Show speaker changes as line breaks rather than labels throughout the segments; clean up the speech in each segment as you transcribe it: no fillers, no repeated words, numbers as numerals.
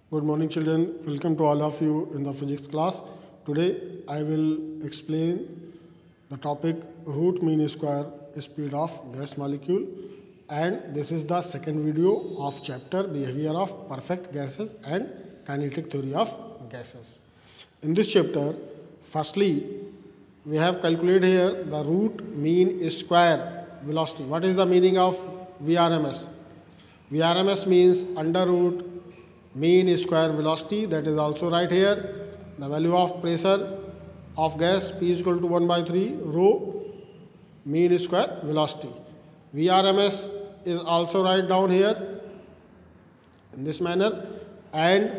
Good morning, children. Welcome to all of you in the physics class. Today I will explain the topic root mean square speed of gas molecule, and this is the second video of chapter behavior of perfect gases and kinetic theory of gases. In this chapter, firstly we have calculated here the root mean square velocity. What is the meaning of VRMS? VRMS means under root mean square velocity, that is also right here. The value of pressure of gas P is equal to 1 by 3 rho mean square velocity. VRMS is also right down here in this manner, and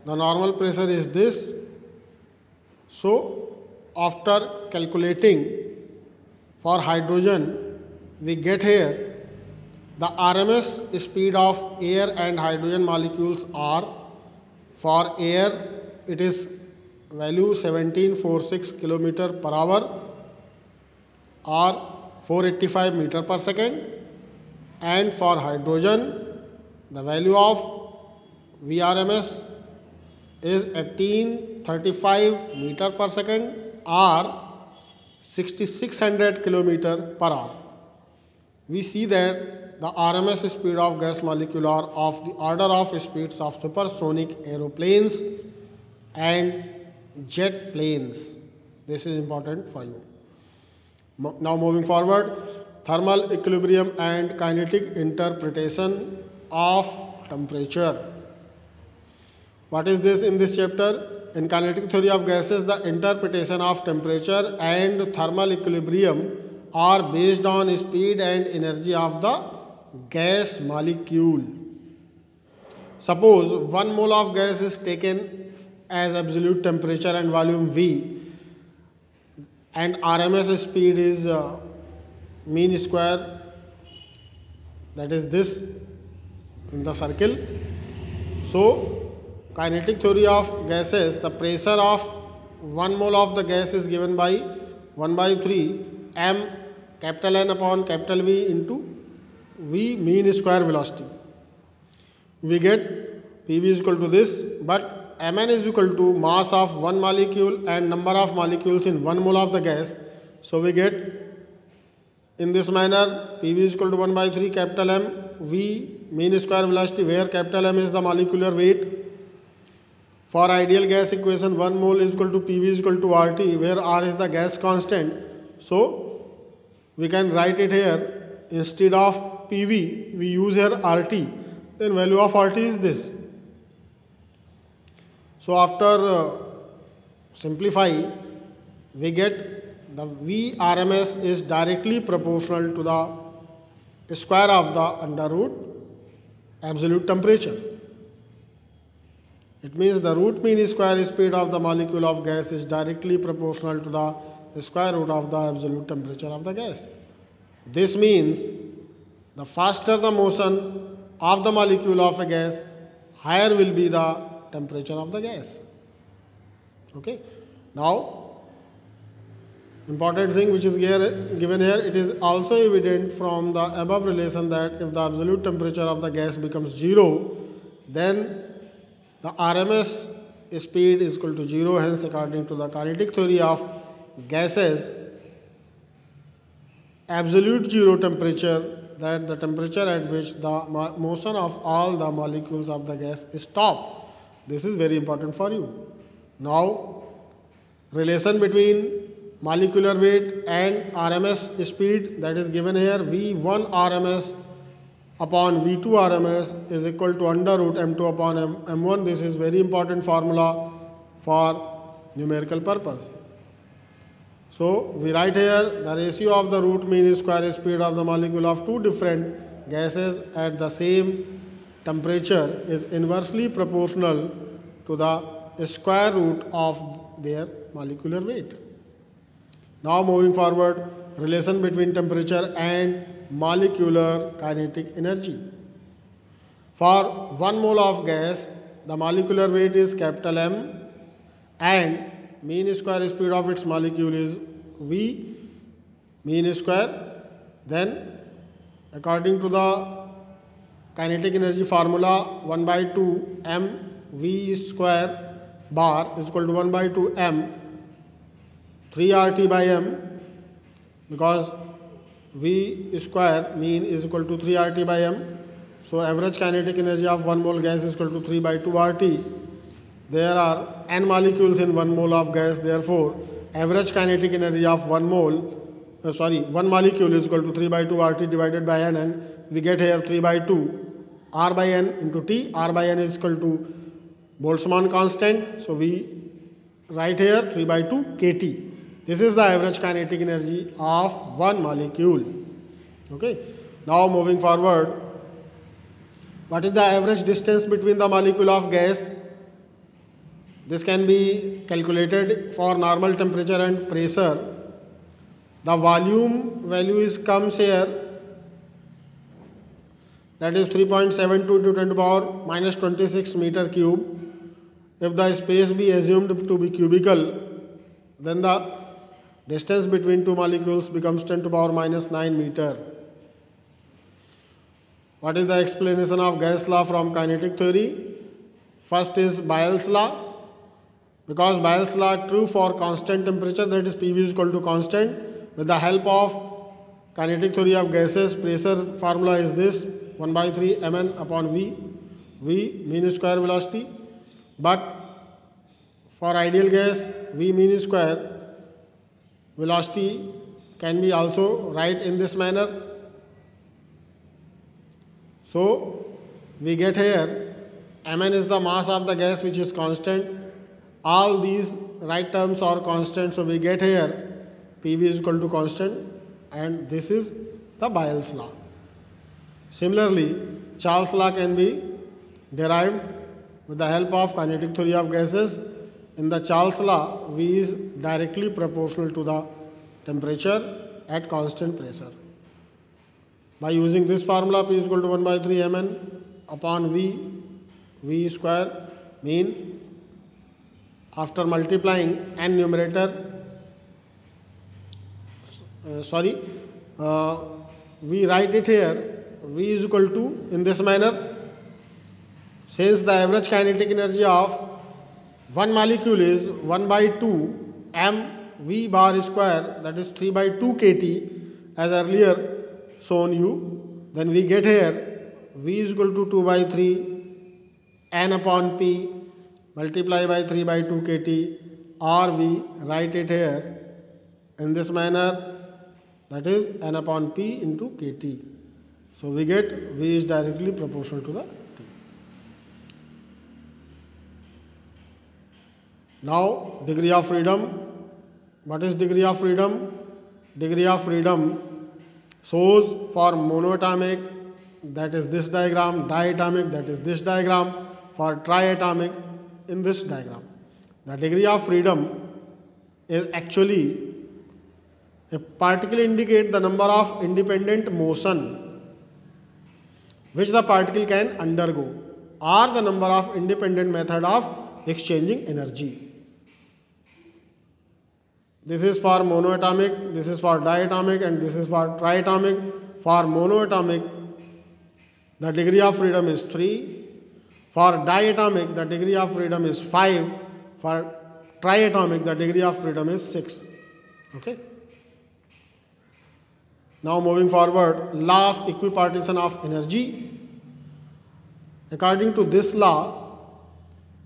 the normal pressure is this. So after calculating for hydrogen, we get here the RMS speed of air and hydrogen molecules are, for air it is value 1746 km per hour or 485 meter per second, and for hydrogen the value of VRMS is 1835 meter per second or 6600 km per hour. We see that the RMS speed of gas molecule are of the order of speeds of supersonic aeroplanes and jet planes. This is important for you. Now moving forward, thermal equilibrium and kinetic interpretation of temperature. What is this in this chapter? In kinetic theory of gases, the interpretation of temperature and thermal equilibrium are based on speed and energy of the gas molecule. Suppose 1 mole of gas is taken as absolute temperature and volume V, and RMS speed is mean square, that is this in the circle. So kinetic theory of gases, the pressure of 1 mole of the gas is given by 1 by 3 m capital N upon capital V into V mean square velocity. We get PV is equal to this, but Mn is equal to mass of one molecule and number of molecules in 1 mole of the gas. So we get in this manner PV is equal to 1 by 3 capital M V mean square velocity, where capital M is the molecular weight. For ideal gas equation, 1 mole is equal to PV is equal to RT, where R is the gas constant. So we can write it here, instead of PV we use here RT, then value of RT is this. So after simplify, we get the VRMS is directly proportional to the square of the under root absolute temperature. It means the root mean square speed of the molecule of gas is directly proportional to the square root of the absolute temperature of the gas. This means the faster the motion of the molecule of a gas, higher will be the temperature of the gas. Okay. Now, important thing which is given here, it is also evident from the above relation that if the absolute temperature of the gas becomes 0, then the RMS speed is equal to 0. Hence, according to the kinetic theory of gases, absolute 0 temperature, that the temperature at which the motion of all the molecules of the gas stop. This is very important for you. Now, relation between molecular weight and RMS speed, that is given here, V1 RMS upon V2 RMS is equal to under root M2 upon M1. This is very important formula for numerical purpose. So we write here the ratio of the root mean square speed of the molecule of two different gases at the same temperature is inversely proportional to the square root of their molecular weight. Now moving forward, relation between temperature and molecular kinetic energy. For 1 mole of gas, the molecular weight is capital M and mean square speed of its molecule is V mean square. Then according to the kinetic energy formula, 1 by 2 m V square bar is equal to 1 by 2 m 3 RT by m, because V square mean is equal to 3 RT by m. So average kinetic energy of 1 mole gas is equal to 3 by 2 RT. There are n molecules in 1 mole of gas, therefore average kinetic energy of 1 molecule is equal to 3 by 2 RT divided by n, and we get here 3 by 2 R by n into T. R by n is equal to Boltzmann constant, so we write here 3 by 2 kT. This is the average kinetic energy of 1 molecule. Okay. Now moving forward, what is the average distance between the molecule of gas? This can be calculated for normal temperature and pressure. The volume value comes here, that is 3.72 to 10 to the power minus 26 meter cube. If the space be assumed to be cubical, then the distance between two molecules becomes 10 to the power minus 9 meter. What is the explanation of gas law from kinetic theory? First is Boyle's law. Because Boyle's law true for constant temperature, that is PV is equal to constant. With the help of kinetic theory of gases, pressure formula is this: 1 by 3 mn upon V, V mean square velocity. But for ideal gas, V mean square velocity can be also write in this manner. So we get here Mn is the mass of the gas which is constant. All these right terms are constant, so we get here PV is equal to constant, and this is the Boyle's law. Similarly, Charles' law can be derived with the help of kinetic theory of gases. In the Charles' law, V is directly proportional to the temperature at constant pressure. By using this formula, P is equal to 1 by 3 Mn upon V, V square mean, after multiplying n numerator, we write it here, V is equal to, in this manner, since the average kinetic energy of one molecule is 1 by 2 m V bar square, that is 3 by 2 kT, as earlier shown you, then we get here V is equal to 2 by 3 n upon P multiply by 3 by 2 kT, or we write it here in this manner, that is n upon P into kT. So we get V is directly proportional to the T. Now degree of freedom. What is degree of freedom? Degree of freedom shows for monoatomic, that is this diagram, diatomic, that is this diagram, for triatomic, in this diagram. The degree of freedom is actually a particle indicate the number of independent motion which the particle can undergo, or the number of independent method of exchanging energy. This is for monoatomic, this is for diatomic, and this is for triatomic. For monoatomic, the degree of freedom is 3. For diatomic, the degree of freedom is 5. For triatomic, the degree of freedom is 6. Okay. Now moving forward, law of equipartition of energy. According to this law,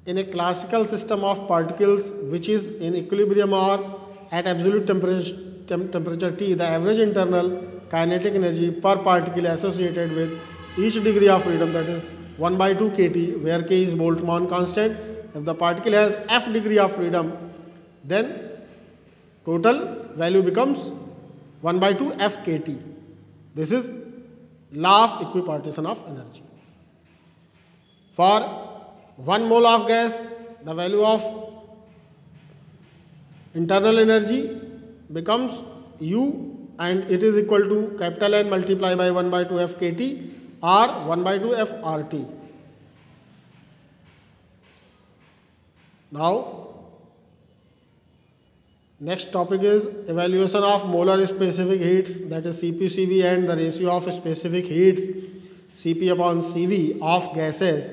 in a classical system of particles which is in equilibrium or at absolute temperature T, the average internal kinetic energy per particle associated with each degree of freedom, that is 1 by 2 kT, where K is Boltzmann constant. If the particle has F degree of freedom, then total value becomes 1 by 2 F kT. This is law of equipartition of energy. For 1 mole of gas, the value of internal energy becomes U, and it is equal to capital N multiplied by 1 by 2 F kT, or 1 by 2 F RT. Now, next topic is evaluation of molar specific heats, that is Cp/Cv, and the ratio of specific heats Cp upon Cv of gases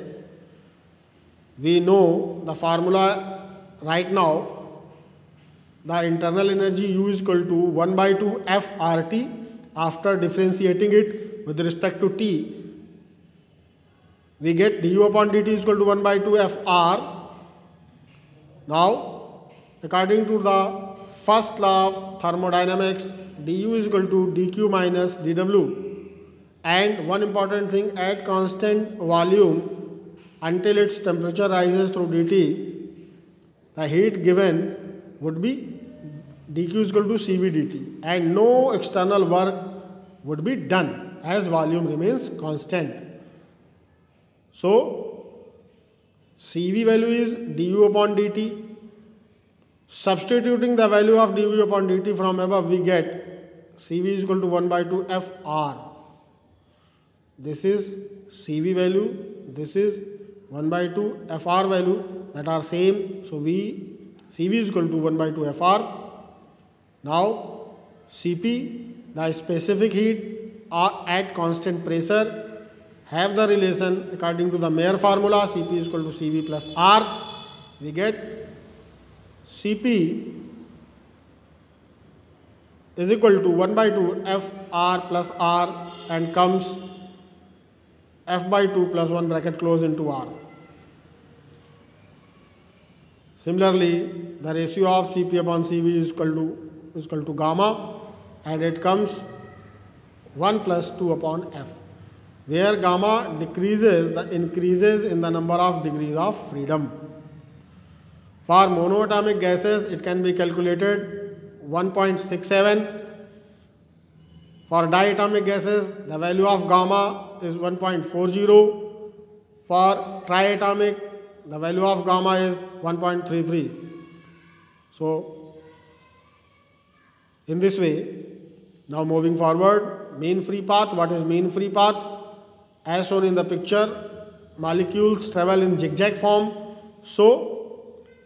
we know the formula right now. The internal energy U is equal to 1 by 2 F RT. After differentiating it with respect to T, we get du upon dt is equal to 1 by 2 Fr. Now, according to the first law of thermodynamics, du is equal to dq minus dw. And one important thing, at constant volume until its temperature rises through dt, the heat given would be dq is equal to cv dt, and no external work would be done as volume remains constant. So, cv value is du upon dt. Substituting the value of du upon dt from above, we get cv is equal to 1 by 2 Fr. This is cv value, this is 1 by 2 Fr value, that are same. So, cv is equal to 1 by 2 Fr. Now, Cp, the specific heat at constant pressure, have the relation according to the Mayer formula, Cp is equal to Cv plus R. We get Cp is equal to 1 by 2 Fr plus R, and comes F by 2 plus 1 bracket close into R. Similarly, the ratio of Cp upon Cv is equal to gamma, and it comes 1 plus 2 upon F, where gamma decreases, the increases in the number of degrees of freedom. For monoatomic gases, it can be calculated 1.67. For diatomic gases, the value of gamma is 1.40. For triatomic, the value of gamma is 1.33. So, in this way, now moving forward, mean free path. What is mean free path? As shown in the picture, molecules travel in zigzag form. So,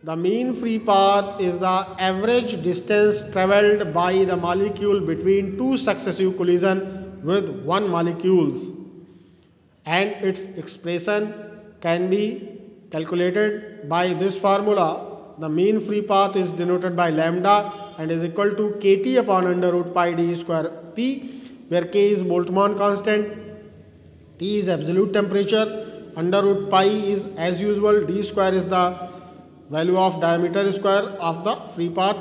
the mean free path is the average distance travelled by the molecule between two successive collisions with one molecules, and its expression can be calculated by this formula. The mean free path is denoted by lambda and is equal to kT upon under root pi d square p, where k is Boltzmann constant, T is absolute temperature, under root pi is as usual, d square is the value of diameter square of the free path,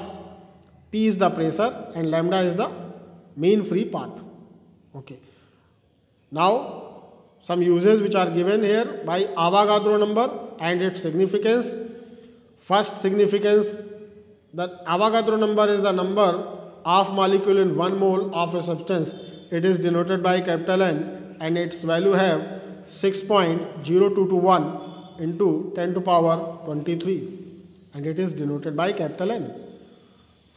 p is the pressure, and lambda is the mean free path. Okay. Now, some uses which are given here by Avogadro number and its significance. First significance, that Avogadro number is the number of molecule in 1 mole of a substance. It is denoted by capital N, and its value have 6.0221 into 10 to power 23, and it is denoted by capital N.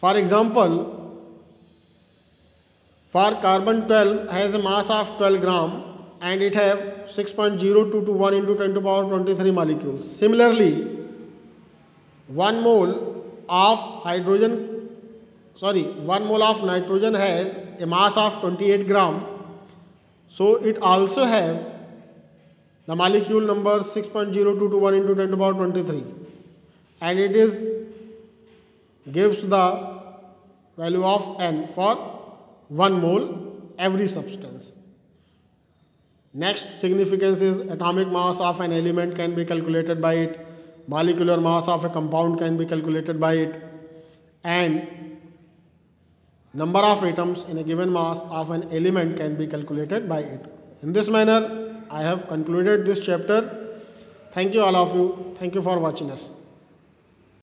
For example, for carbon 12 has a mass of 12 gram and it have 6.0221 into 10 to power 23 molecules. Similarly, 1 mole of nitrogen has a mass of 28 gram. So, it also have the molecule number 6.0221 into 10 to the power 23, and it is gives the value of N for 1 mole every substance. Next significance is atomic mass of an element can be calculated by it, molecular mass of a compound can be calculated by it, and number of atoms in a given mass of an element can be calculated by it. In this manner, I have concluded this chapter. Thank you all of you. Thank you for watching us.